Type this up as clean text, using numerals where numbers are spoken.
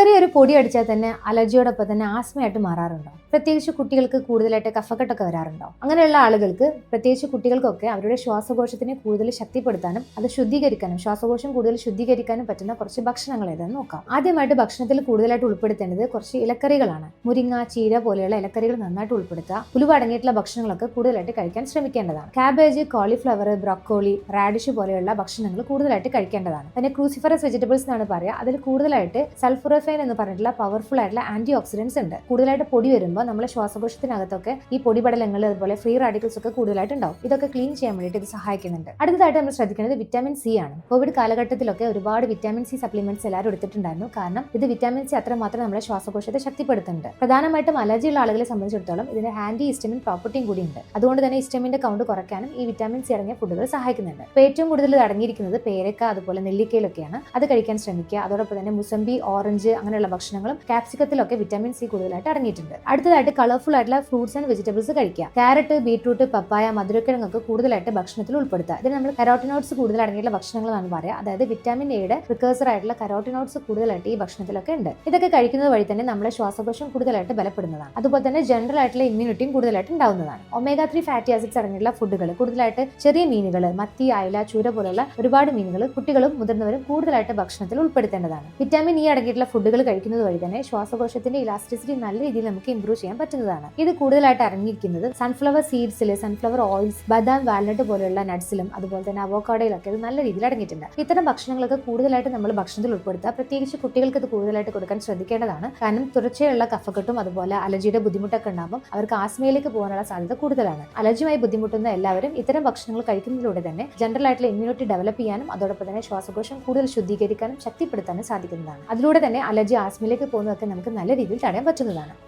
ചെറിയൊരു പൊടി അടിച്ചാൽ തന്നെ അലർജിയോടൊപ്പം തന്നെ ആസ്മയായിട്ട് മാറാറുണ്ടോ? പ്രത്യേകിച്ച് കുട്ടികൾക്ക് കൂടുതലായിട്ട് കഫക്കെട്ടൊക്കെ വരാറുണ്ടോ? അങ്ങനെയുള്ള ആളുകൾക്ക്, പ്രത്യേകിച്ച് കുട്ടികൾക്കൊക്കെ അവരുടെ ശ്വാസകോശത്തിനെ കൂടുതൽ ശക്തിപ്പെടുത്താനും അത് ശുദ്ധീകരിക്കാനും, ശ്വാസകോശം കൂടുതൽ ശുദ്ധീകരിക്കാനും പറ്റുന്ന കുറച്ച് ഭക്ഷണങ്ങൾ ഏതെന്ന് നോക്കാം. ആദ്യമായിട്ട് ഭക്ഷണത്തിൽ കൂടുതലായിട്ട് ഉൾപ്പെടുത്തേണ്ടത് കുറച്ച് ഇലക്കറികളാണ്. മുരിങ്ങ, ചീര പോലെയുള്ള ഇലക്കറികൾ നന്നായിട്ട് ഉൾപ്പെടുത്തുക. ഉലുവ അടങ്ങിയിട്ടുള്ള ഭക്ഷണങ്ങളൊക്കെ കൂടുതലായിട്ട് കഴിക്കാൻ ശ്രമിക്കേണ്ടതാണ്. കാബേജ്, കോളിഫ്ലവർ, ബ്രോക്കോളി, റാഡിഷ് പോലെയുള്ള ഭക്ഷണങ്ങൾ കൂടുതലായിട്ട് കഴിക്കേണ്ടതാണ്. പിന്നെ ക്രൂസിഫറസ് വെജിറ്റബിൾസ് എന്നാണ് പറയുക. അതിൽ കൂടുതലായിട്ട് സൾഫുറഫൈൻ എന്ന് പറഞ്ഞിട്ടുള്ള പവർഫുൾ ആയിട്ടുള്ള ആന്റി ഓക്സിഡൻസ് ഉണ്ട്. കൂടുതലായിട്ട് പൊടി വരുമ്പോൾ നമ്മുടെ ശ്വാസകോശത്തിനകത്തൊക്കെ ഈ പൊടിപടലങ്ങൾ, അതുപോലെ ഫ്രീ റാഡിക്കൽസ് ഒക്കെ കൂടുതലായിട്ട് ഉണ്ടാവും. ഇതൊക്കെ ക്ലീൻ ചെയ്യാൻ വേണ്ടിയിട്ട് ഇത് സഹായിക്കുന്നുണ്ട്. അടുത്തതായിട്ട് നമ്മൾ ശ്രദ്ധിക്കുന്നത് വിറ്റാമിൻ സി ആണ്. കോവിഡ് കാലഘട്ടത്തിലൊക്കെ ഒരുപാട് വിറ്റാമിൻ സി സപ്ലിമെന്റ്സ് എല്ലാവരും എടുത്തിട്ടുണ്ടായിരുന്നു. കാരണം ഇത് വിറ്റാമിൻ സി അത്രമാത്രം നമ്മുടെ ശ്വാസകോശത്തെ ശക്തിപ്പെടുത്തുന്നുണ്ട്. പ്രധാനമായിട്ടും അലർജിയുള്ള ആളുകളെ സംബന്ധിച്ചിടത്തോളം ഇതിന്റെ ആന്റി ഹിസ്റ്റമിൻ പ്രോപ്പർട്ടിയും കൂടി ഉണ്ട്. അതുകൊണ്ട് തന്നെ ഹിസ്റ്റമിന്റെ കൗണ്ട് കുറയ്ക്കാനും ഈ വിറ്റാമിൻ സി അടങ്ങിയ ഫുഡുകൾ സഹായിക്കുന്നുണ്ട്. ഇപ്പോൾ ഏറ്റവും കൂടുതൽ അടങ്ങിയിരിക്കുന്നത് പേരക്ക, അതുപോലെ നെല്ലിക്കയിലൊക്കെയാണ്. അത് കഴിക്കാൻ ശ്രമിക്കുക. അതോടൊപ്പം തന്നെ മുസംബി, ഓറഞ്ച് അങ്ങനെയുള്ള ഭക്ഷണങ്ങളും കാപ്സിക്കത്തിലൊക്കെ വിറ്റാമിൻ സി കൂടുതലായിട്ട് അടങ്ങിയിട്ടുണ്ട്. അടുത്തതായിട്ട് കളർഫുൾ ആയിട്ടുള്ള ഫ്രൂട്ട്സ് ആൻഡ് വെജിറ്റബിൾസ് കഴിക്കുക. ക്യാരറ്റ്, ബീട്രൂട്ട്, പപ്പായ, മധുരക്കിഴങ്ങൊക്കെ കൂടുതലായിട്ട് ഭക്ഷണത്തിൽ ഉൾപ്പെടുത്തുക. ഇതിന് നമ്മൾ കരോട്ടിനോട്സ് കൂടുതൽ അടങ്ങിയിട്ടുള്ള ഭക്ഷണങ്ങളാണ് പറയുക. അതായത് വിറ്റാമിൻ എയുടെ പ്രിക്കേഴ്സർ ആയിട്ടുള്ള കരോട്ടിനോട്സ് കൂടുതലായിട്ട് ഈ ഭക്ഷണത്തിലൊക്കെ ഉണ്ട്. ഇതൊക്കെ കഴിക്കുന്നത് വഴി തന്നെ നമ്മുടെ ശ്വാസകോശം കൂടുതലായിട്ട് ബലപ്പെടുന്നതാണ്. അതുപോലെ തന്നെ ജനറൽ ആയിട്ടുള്ള ഇമ്മ്യൂണിറ്റിയും കൂടുതലായിട്ട് ഉണ്ടാവുന്നതാണ്. ഒമേഗ 3 ഫാറ്റി ആസിഡ്സ് അടങ്ങിയിട്ടുള്ള ഫുഡുകൾ കൂടുതലായിട്ട് ചെറിയ മീനുകൾ, മത്തി, അയല, ചൂര പോലുള്ള ഒരുപാട് മീനുകൾ കുട്ടികളും മുതിർന്നവരും കൂടുതലായിട്ട് ഭക്ഷണത്തിൽ ഉൾപ്പെടുത്തേണ്ടതാണ്. വിറ്റാമിൻ ഇ അടങ്ങിയിട്ടുള്ള ഫുഡുകൾ കഴിക്കുന്നത് വഴി തന്നെ ശ്വാസകോശത്തിന്റെ ഇലാസ്റ്റിസിറ്റി നല്ല രീതിയിൽ നമുക്ക് ഇംപ്രൂവ് ചെയ്യാൻ പറ്റുന്നതാണ്. ഇത് കൂടുതലായിട്ട് അടങ്ങിയിരിക്കുന്നത് സൺഫ്ലവർ സീഡ്സിൽ, സൺഫ്ലവർ ഓയിൽസ്, ബദാം, വാൽനട്ട് പോലെയുള്ള നട്ട്സിലും അതുപോലെ തന്നെ അവോക്കാഡോയിലൊക്കെ ഇത് നല്ല രീതിയിൽ അടങ്ങിയിട്ടുണ്ട്. ഇത്തരം ഭക്ഷണങ്ങളൊക്കെ കൂടുതലായിട്ട് നമ്മൾ ഭക്ഷണത്തിൽ ഉൾപ്പെടുത്തുക. പ്രത്യേകിച്ച് കുട്ടികൾക്ക് ഇത് കൂടുതലായിട്ട് കൊടുക്കാൻ ശ്രദ്ധിക്കേണ്ടതാണ്. കാരണം തുടർച്ചയുള്ള കഫക്കെട്ടും അതുപോലെ അലർജിയുടെ ബുദ്ധിമുട്ടൊക്കെ ഉണ്ടാകുമ്പോൾ അവർക്ക് ആസ്മയിലേക്ക് പോകാനുള്ള സാധ്യത കൂടുതലാണ്. അലർജിയുമായി ബുദ്ധിമുട്ടുന്ന എല്ലാവരും ഇത്തരം ഭക്ഷണങ്ങൾ കഴിക്കുന്നതിലൂടെ തന്നെ ജനറൽ ആയിട്ടുള്ള ഇമ്മ്യൂണിറ്റി ഡെവലപ്പ് ചെയ്യാനും അതോടൊപ്പം തന്നെ ശ്വാസകോശം കൂടുതൽ ശുദ്ധീകരിക്കാനും ശക്തിപ്പെടുത്താനും സാധിക്കുന്നതാണ്. അതിലൂടെ തന്നെ അലർജി, ആസ്മയിലേക്ക് പോകുന്നതൊക്കെ നമുക്ക് നല്ല രീതിയിൽ തടയാൻ പറ്റുന്നതാണ്.